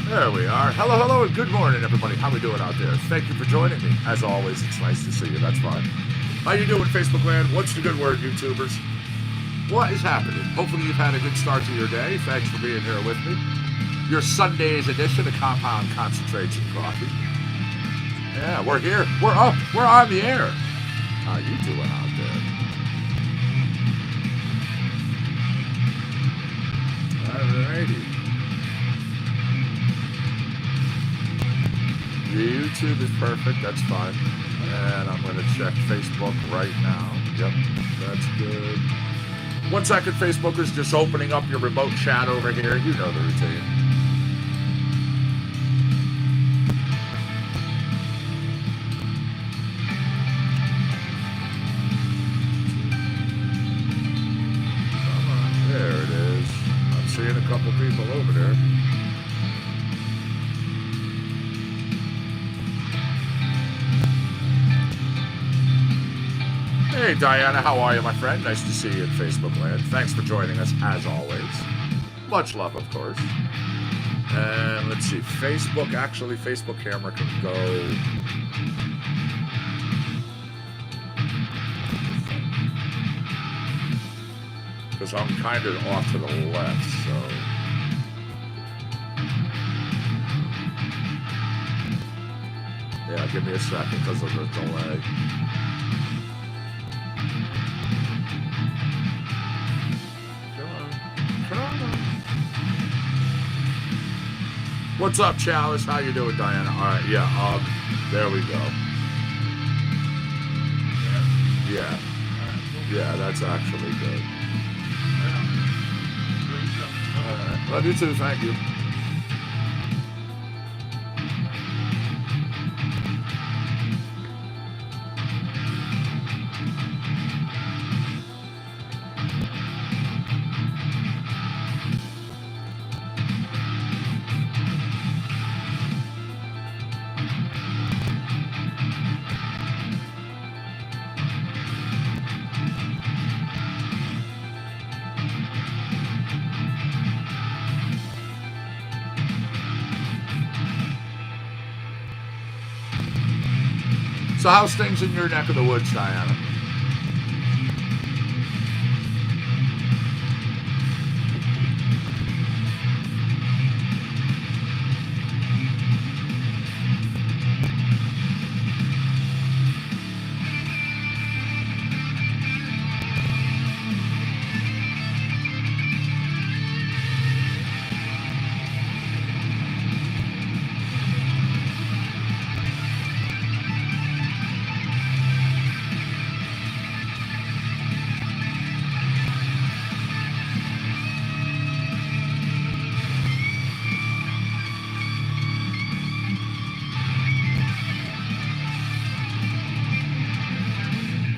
There we are. Hello, hello, and good morning, everybody. How we doing out there? Thank you for joining me. As always, it's nice to see you. That's fine. How you doing, Facebook land? What's the good word, YouTubers? What is happening? Hopefully you've had a good start to your day. Thanks for being here with me. Your SunDaze edition of Compound Concentrates and Coffee. Yeah, we're here. We're up. We're on the air. How you doing out there? Alrighty. YouTube is perfect. That's fine. And I'm going to check Facebook right now. Yep, that's good. 1 second, Facebookers, just opening up your remote chat over here. You know the routine. Come on, there it is. I'm seeing a couple people over there. Hey, Diana, how are you, my friend? Nice to see you in Facebook land. Thanks for joining us, as always. Much love, of course. And let's see, Facebook, actually, Facebook camera can go... Because I'm kind of off to the left, so... Yeah, give me a second because of the delay. What's up, Chalice? How you doing, Diana? All right, yeah, there we go. Yeah, that's actually good. All right, love you too, thank you. So how's things in your neck of the woods, Diana?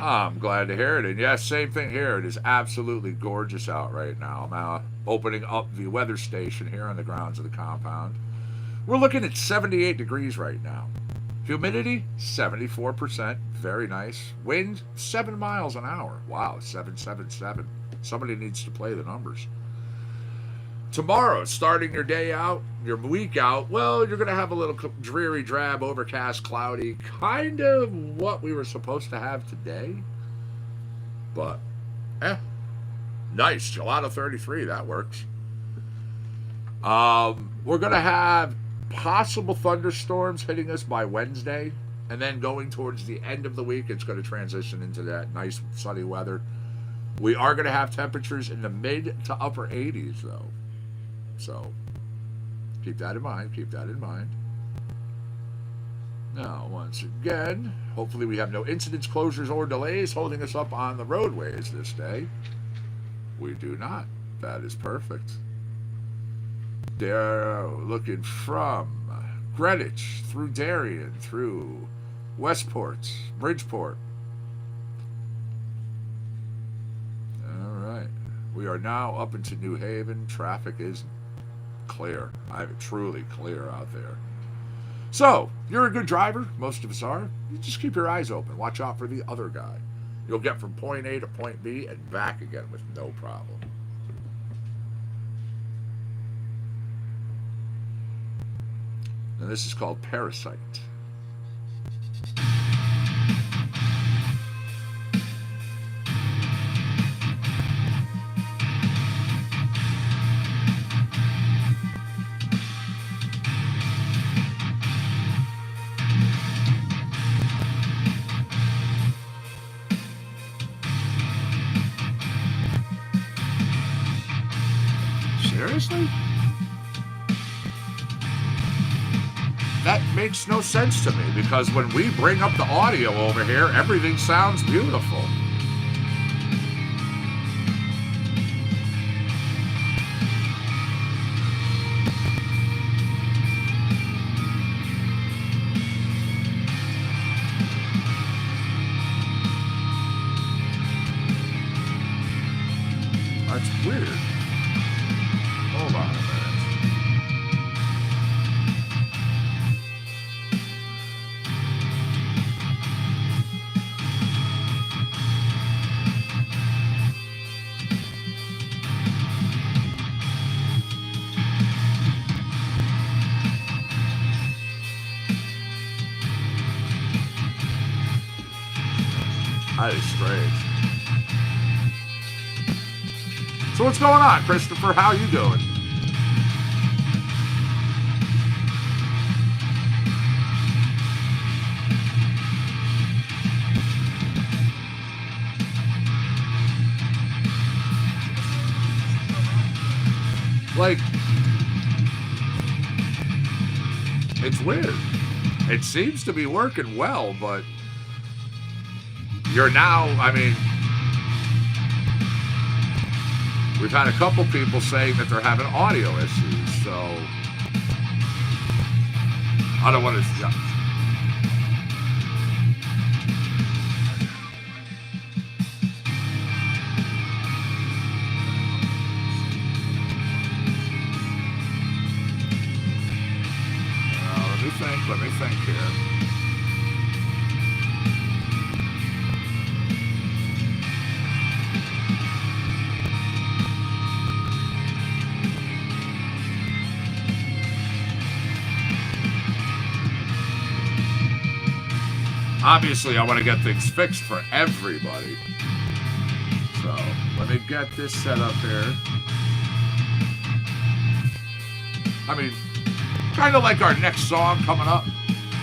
I'm glad to hear it. And yes, same thing here. It is absolutely gorgeous out right now. I'm opening up the weather station here on the grounds of the compound. We're looking at 78 degrees right now. Humidity, 74%. Very nice. Wind, 7 miles an hour. Wow, 777. Somebody needs to play the numbers. Tomorrow, starting your day out, your week out, well, you're going to have a little dreary, drab, overcast, cloudy, kind of what we were supposed to have today. But, nice. Gelato 33, that works. We're going to have possible thunderstorms hitting us by Wednesday, and then going towards the end of the week, it's going to transition into that nice sunny weather. We are going to have temperatures in the mid to upper 80s, though. So, keep that in mind. Keep that in mind. Now, once again, hopefully we have no incidents, closures, or delays holding us up on the roadways this day. We do not. That is perfect. They're looking from Greenwich, through Darien, through Westport, Bridgeport. All right. We are now up into New Haven. Traffic is clear. I'm truly clear out there. So, you're a good driver. Most of us are. You just keep your eyes open. Watch out for the other guy. You'll get from point A to point B and back again with no problem. And this is called Parasite. Seriously? That makes no sense to me because when we bring up the audio over here, everything sounds beautiful. That's weird. Hold on a minute. That is strange. So what's going on, Christopher? How you doing? Like, it's weird. It seems to be working well, but you're now, I mean, we've had a couple people saying that they're having audio issues, so I don't want to. Yeah. Let me think here. Obviously, I want to get things fixed for everybody. So, let me get this set up here. I mean, kind of like our next song coming up.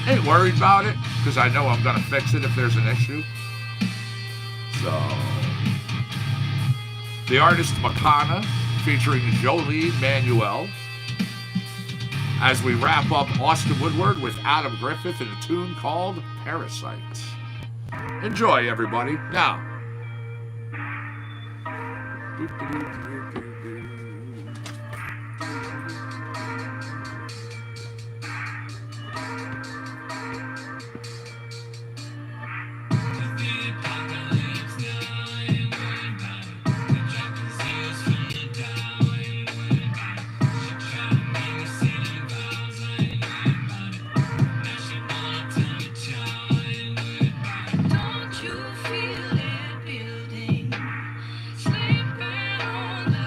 Ain't worried about it, because I know I'm going to fix it if there's an issue. So, the artist Makana, featuring Jolie Manuel, as we wrap up Austin Woodward with Adam Griffith in a tune called Parasite. Enjoy, everybody. Now. Don't you feel it building? Sleeping on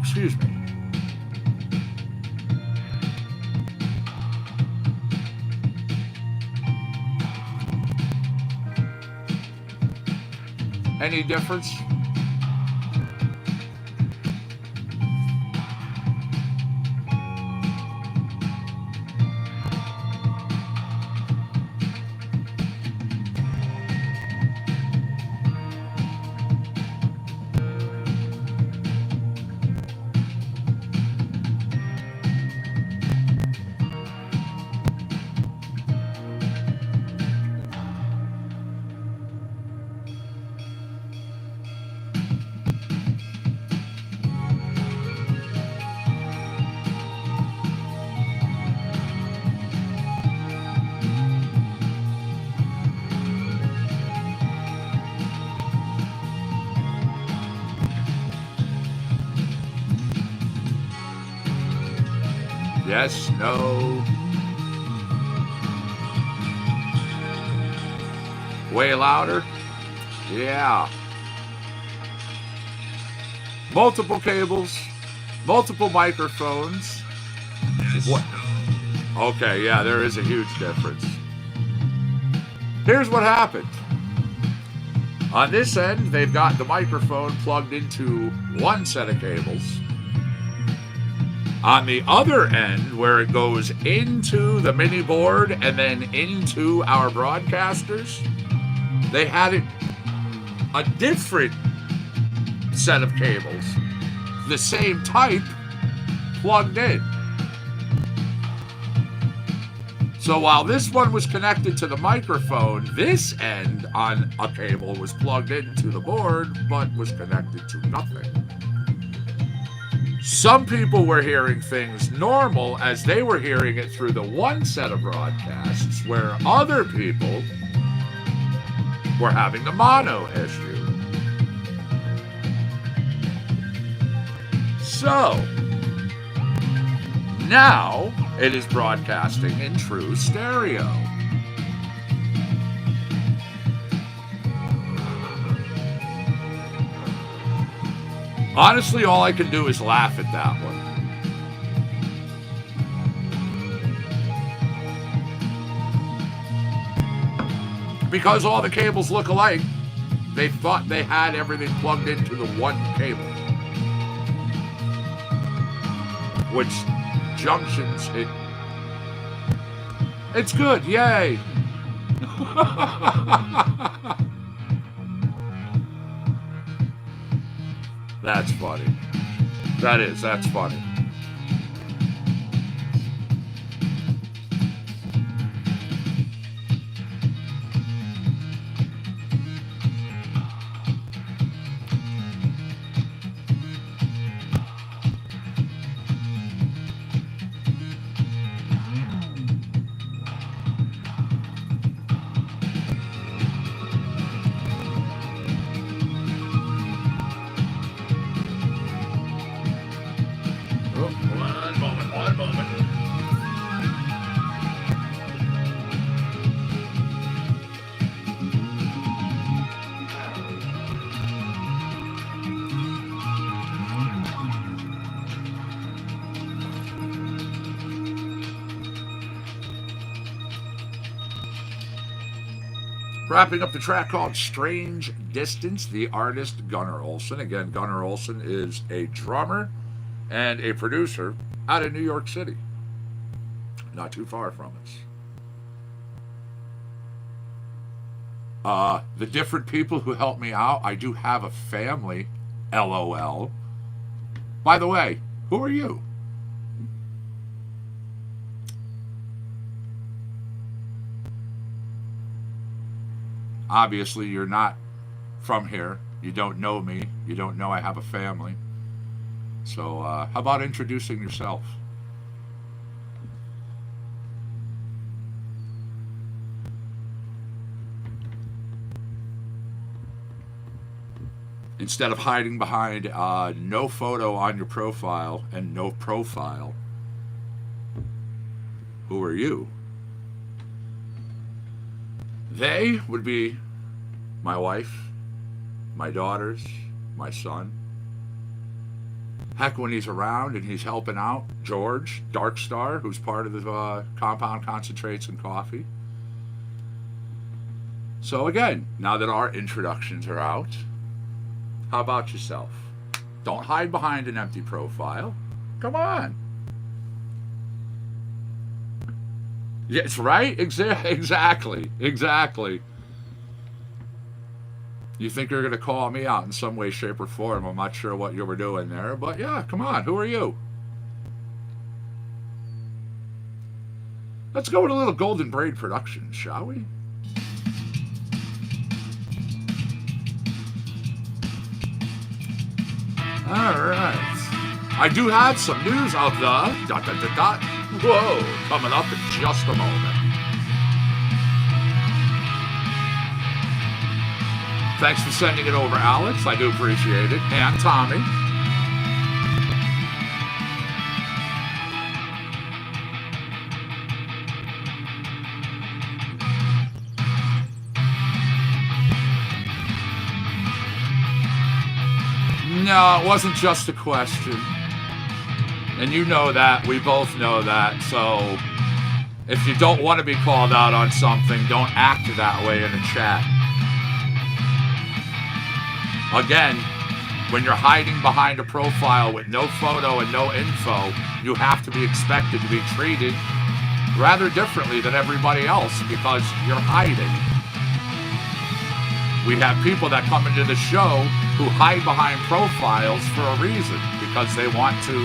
Excuse me. Any difference? Yes, no. Way louder? Yeah. Multiple cables, multiple microphones. Yes. What? Okay, yeah, there is a huge difference. Here's what happened. On this end, they've got the microphone plugged into one set of cables. On the other end, where it goes into the mini board and then into our broadcasters, they had it a different set of cables, the same type, plugged in. So while this one was connected to the microphone, this end on a cable was plugged into the board, but was connected to nothing. Some people were hearing things normal as they were hearing it through the one set of broadcasts, where other people were having the mono issue. So, now it is broadcasting in true stereo. Honestly, all I can do is laugh at that one. Because all the cables look alike, they thought they had everything plugged into the one cable. Which junctions it... It's good, yay! That's funny. That's funny. One moment. Wrapping up the track called Strange Distance, the artist Gunnar Olsen. Again, Gunnar Olsen is a drummer and a producer out of New York City. Not too far from us. The different people who help me out, I do have a family, LOL. By the way, who are you? Obviously, you're not from here. You don't know me. You don't know I have a family. So, how about introducing yourself? Instead of hiding behind no photo on your profile and no profile, who are you? They would be my wife, my daughters, my son. Heck, when he's around and he's helping out George, Darkstar, who's part of the Compound Concentrates and Coffee. So again, now that our introductions are out, how about yourself? Don't hide behind an empty profile. Come on. Yes, right? Exactly. You think you're going to call me out in some way, shape, or form. I'm not sure what you were doing there, but yeah, come on. Who are you? Let's go with a little Golden Braid production, shall we? Alright. I do have some news of the ... Whoa, coming up in just a moment. Thanks for sending it over, Alex. I do appreciate it. And Tommy. No, it wasn't just a question. And you know that. We both know that. So if you don't want to be called out on something, don't act that way in a chat. Again, when you're hiding behind a profile with no photo and no info, you have to be expected to be treated rather differently than everybody else because you're hiding. We have people that come into the show who hide behind profiles for a reason because they want to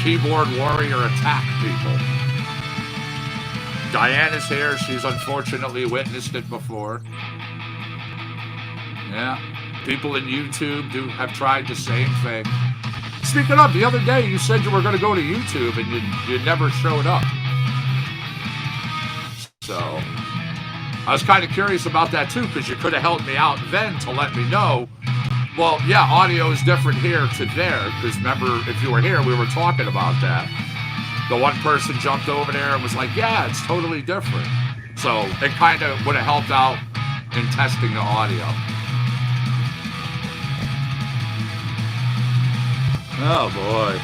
keyboard warrior attack people. Diana's here. She's unfortunately witnessed it before. Yeah. People in YouTube have tried the same thing. Speaking of, the other day you said you were going to go to YouTube and you never showed up. So I was kind of curious about that too because you could have helped me out then to let me know. Well, yeah, audio is different here to there because remember, if you were here, we were talking about that. The one person jumped over there and was like, yeah, it's totally different. So it kind of would have helped out in testing the audio. Oh, boy.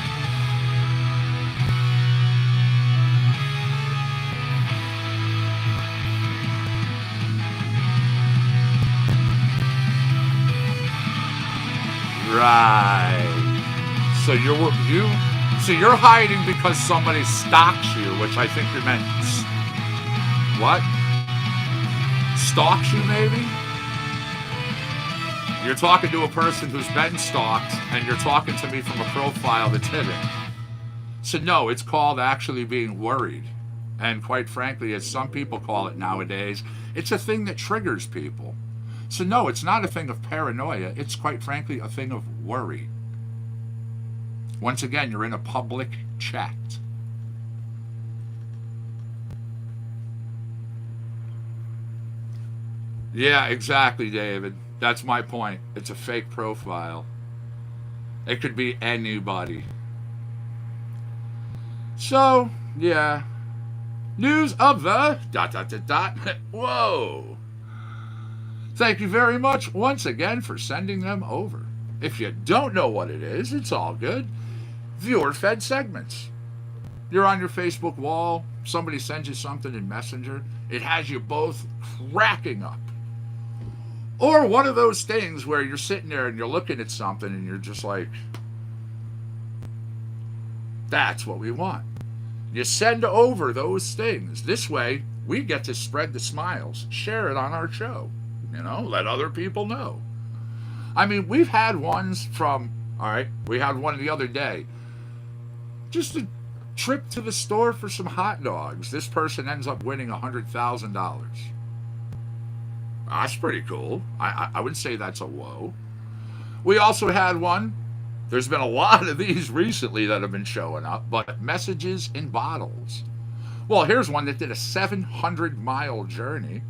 Right. So you're hiding because somebody stalks you, which I think you meant what? Stalks you, maybe? You're talking to a person who's been stalked, and you're talking to me from a profile that's hidden. So no, it's called actually being worried. And quite frankly, as some people call it nowadays, it's a thing that triggers people. So no, it's not a thing of paranoia. It's quite frankly a thing of worry. Once again, you're in a public chat. Yeah, exactly, David. That's my point. It's a fake profile. It could be anybody. So, yeah. News of the ... Whoa. Thank you very much once again for sending them over. If you don't know what it is, it's all good. Viewer-fed segments. You're on your Facebook wall. Somebody sends you something in Messenger. It has you both cracking up. Or one of those things where you're sitting there and you're looking at something and you're just like, that's what we want. You send over those things. This way, we get to spread the smiles, share it on our show. You know, let other people know. I mean, we've had ones from, all right, we had one the other day. Just a trip to the store for some hot dogs. This person ends up winning $100,000. That's pretty cool. I would say that's a whoa. We also had one. There's been a lot of these recently that have been showing up, but messages in bottles. Well, here's one that did a 700-mile journey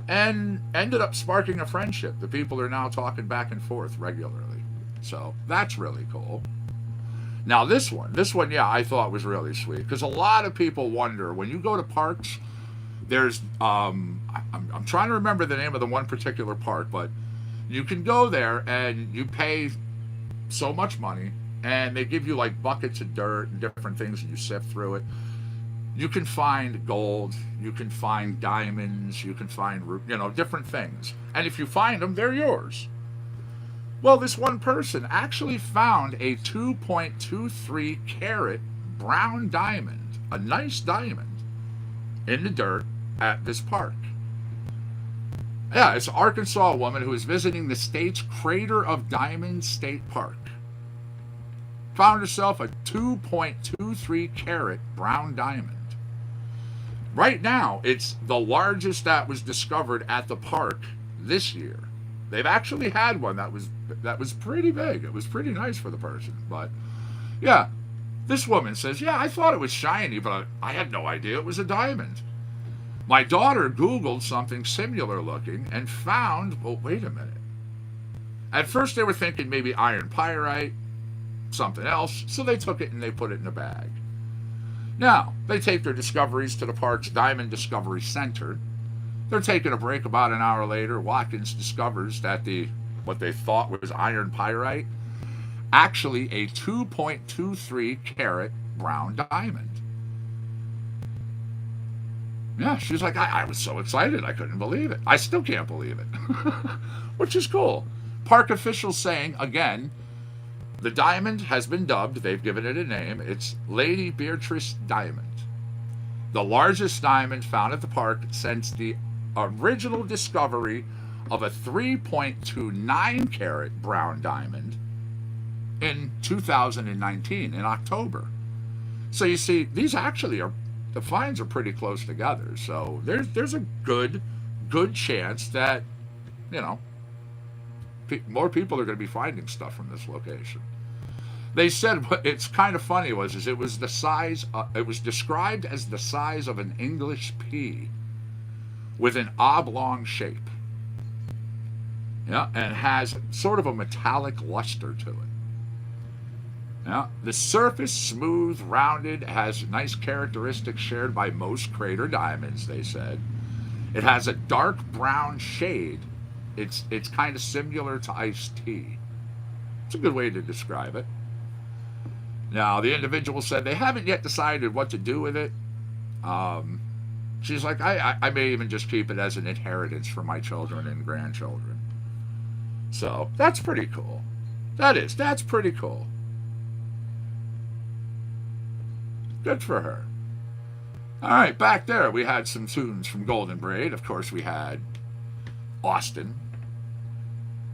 and ended up sparking a friendship. The people are now talking back and forth regularly. So that's really cool. Now this one, yeah, I thought was really sweet because a lot of people wonder when you go to parks. There's I'm trying to remember the name of the one particular park, but you can go there and you pay so much money, and they give you like buckets of dirt and different things, and you sift through it. You can find gold, you can find diamonds, you can find, different things. And if you find them, they're yours. Well, this one person actually found a 2.23 carat brown diamond, a nice diamond, in the dirt at this park. Yeah, it's an Arkansas woman who is visiting the state's Crater of Diamonds State Park. Found herself a 2.23 carat brown diamond. Right now, it's the largest that was discovered at the park this year. They've actually had one that was pretty big. It was pretty nice for the person. But yeah, this woman says, yeah, I thought it was shiny, but I had no idea it was a diamond. My daughter Googled something similar looking and found, well, wait a minute. At first they were thinking maybe iron pyrite, something else, so they took it and they put it in a bag. Now, they take their discoveries to the park's Diamond Discovery Center. They're taking a break. About an hour later, Watkins discovers that what they thought was iron pyrite, actually a 2.23 carat brown diamond. Yeah, she's like, I was so excited, I couldn't believe it. I still can't believe it, which is cool. Park officials saying, again, the diamond has been dubbed, they've given it a name, it's Lady Beatrice Diamond. The largest diamond found at the park since the original discovery of a 3.29 carat brown diamond in 2019, in October. So you see, these actually the finds are pretty close together. So there's a good chance that, more people are going to be finding stuff from this location. They said what it's kind of funny it was the size, it was described as the size of an English pea with an oblong shape. Yeah, and has sort of a metallic luster to it. Yeah, the surface, smooth, rounded, has nice characteristics shared by most crater diamonds, they said. It has a dark brown shade. It's kind of similar to iced tea. It's a good way to describe it. Now, the individual said they haven't yet decided what to do with it. She's like, I may even just keep it as an inheritance for my children and grandchildren. So, that's pretty cool. That's pretty cool. Good for her. All right, back there we had some tunes from Golden Braid. Of course, we had Austin.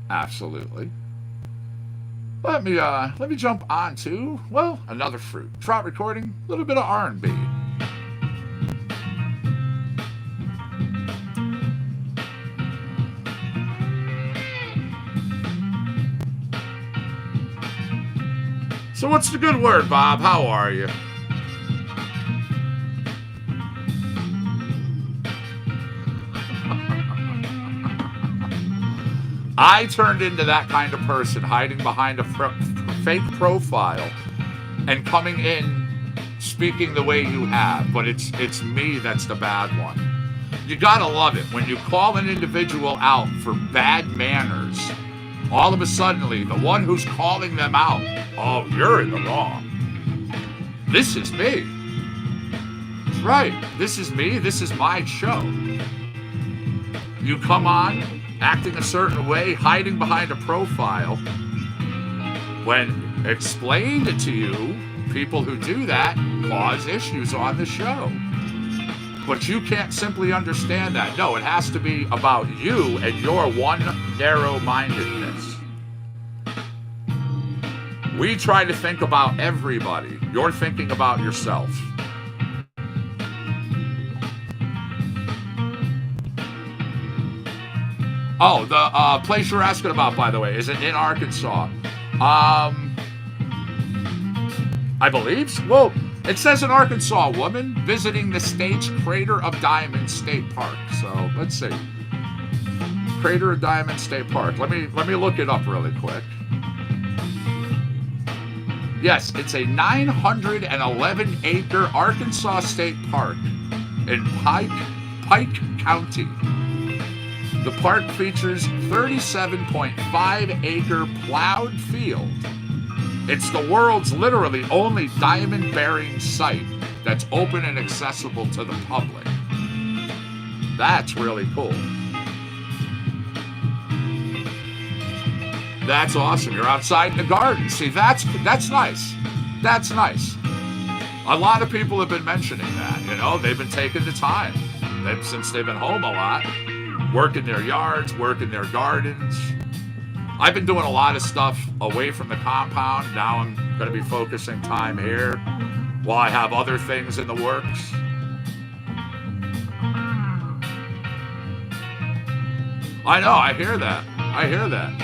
Absolutely. Let me jump on to, well, another fruit. Trout recording, a little bit of R&B. So what's the good word, Bob? How are you? I turned into that kind of person, hiding behind a fake profile and coming in speaking the way you have, but it's me that's the bad one. You gotta love it when you call an individual out for bad manners. All of a sudden, the one who's calling them out, oh, you're in the wrong. This is me. Right, this is me, this is my show. You come on acting a certain way, hiding behind a profile. When explained to you, people who do that cause issues on the show. But you can't simply understand that. No, it has to be about you and your one narrow-mindedness. We try to think about everybody. You're thinking about yourself. Oh, the place you're asking about, by the way, is it in Arkansas? I believe so. Well, it says an Arkansas woman visiting the state's Crater of Diamonds State Park. So let's see. Crater of Diamonds State Park. Let me look it up really quick. Yes, it's a 911-acre Arkansas State Park in Pike County. The park features 37.5-acre plowed field It's the world's literally only diamond-bearing site that's open and accessible to the public. That's really cool. That's awesome. You're outside in the garden. See, that's nice. That's nice. A lot of people have been mentioning that, you know. They've been taking the time. Since they've been home a lot, working their yards, working their gardens. I've been doing a lot of stuff away from the compound. Now I'm going to be focusing time here while I have other things in the works. I know, I hear that. I hear that.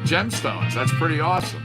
Gemstones, that's pretty awesome.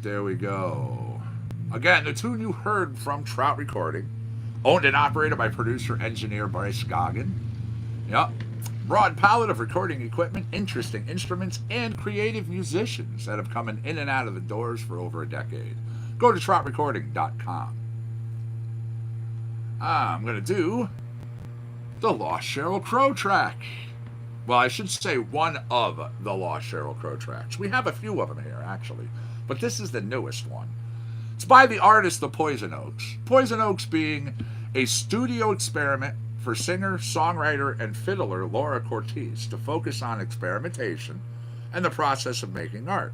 There we go. Again, the tune you heard from Trout Recording, owned and operated by producer-engineer Bryce Goggin. Yep. Broad palette of recording equipment, interesting instruments, and creative musicians that have come in and out of the doors for over a decade. Go to troutrecording.com. I'm going to do the Lost Sheryl Crow track. Well, I should say one of the Lost Sheryl Crow tracks. We have a few of them here, actually. But this is the newest one. It's by the artist The Poison Oaks. Poison Oaks being a studio experiment for singer, songwriter, and fiddler Laura Cortez to focus on experimentation and the process of making art.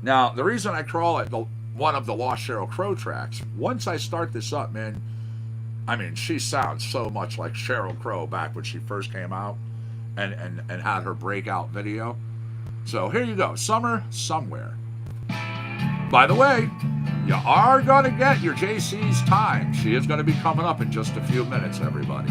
Now, the reason I call it one of the Lost Sheryl Crow tracks, once I start this up, man, I mean, she sounds so much like Sheryl Crow back when she first came out and had her breakout video. So here you go, Summer Somewhere. By the way, you are going to get your JC's time. She is going to be coming up in just a few minutes, everybody.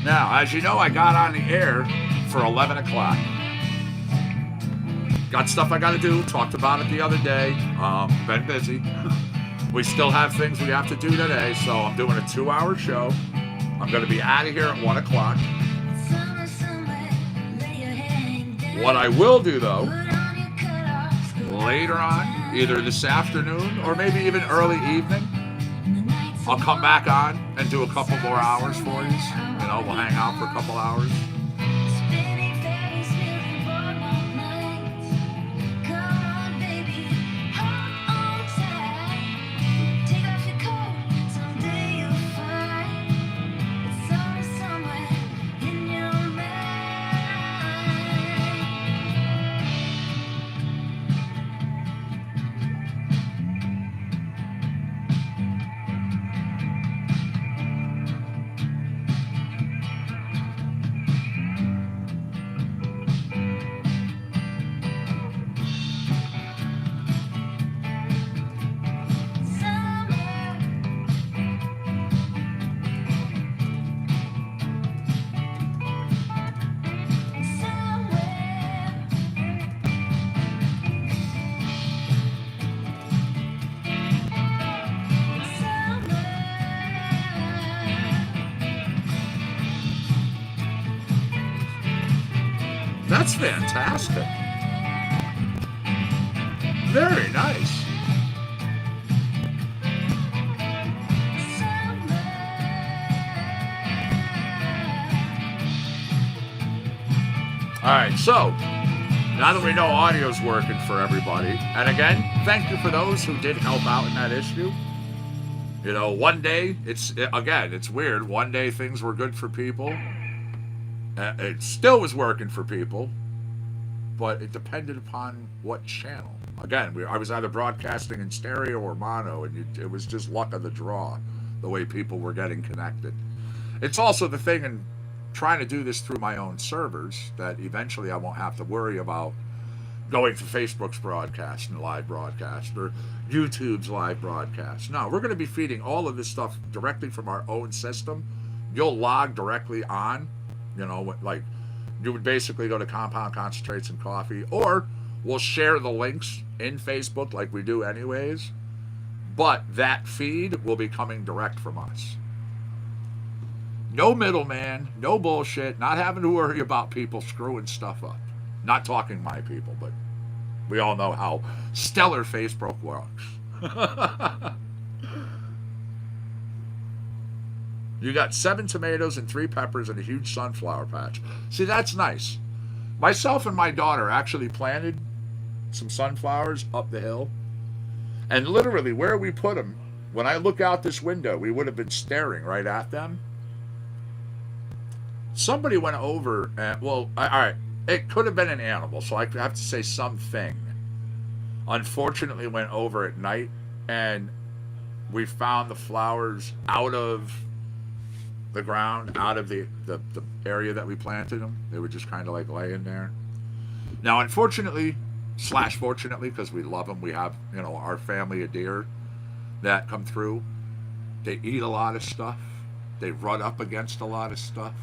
Now, as you know, I got on the air for 11 o'clock. Got stuff I got to do. Talked about it the other day. Been busy. We still have things we have to do today, so I'm doing a 2-hour show. I'm going to be out of here at 1 o'clock. What I will do, though, later on, either this afternoon or maybe even early evening, I'll come back on and do a couple more hours for you. You know, we'll hang out for a couple hours. fantastic. Very nice. All right, so now that we know audio's working for everybody, and again, thank you for those who did help out in that issue. You know, one day, it's weird. One day things were good for people. It still was working for people, but it depended upon what channel. Again, I was either broadcasting in stereo or mono, and it was just luck of the draw, the way people were getting connected. It's also the thing in trying to do this through my own servers that eventually I won't have to worry about going to Facebook's broadcast and live broadcast or YouTube's live broadcast. No, we're going to be feeding all of this stuff directly from our own system. You'll log directly on, you know, like you would basically go to Compound Concentrates and Coffee, or we'll share the links in Facebook like we do anyways, but that feed will be coming direct from us. No middleman, no bullshit, not having to worry about people screwing stuff up. Not talking my people, but we all know how stellar Facebook works. You got 7 tomatoes and 3 peppers and a huge sunflower patch. See, that's nice. Myself and my daughter actually planted some sunflowers up the hill. And literally where we put them, when I look out this window, we would have been staring right at them. Somebody went over and, well, all right, it could have been an animal, so I have to say something. Unfortunately went over at night, and we found the flowers out of the ground, out of the area that we planted them. They were just kind of like laying there. Now, unfortunately, / fortunately, because we love them, we have, you know, our family of deer that come through. They eat a lot of stuff. They run up against a lot of stuff.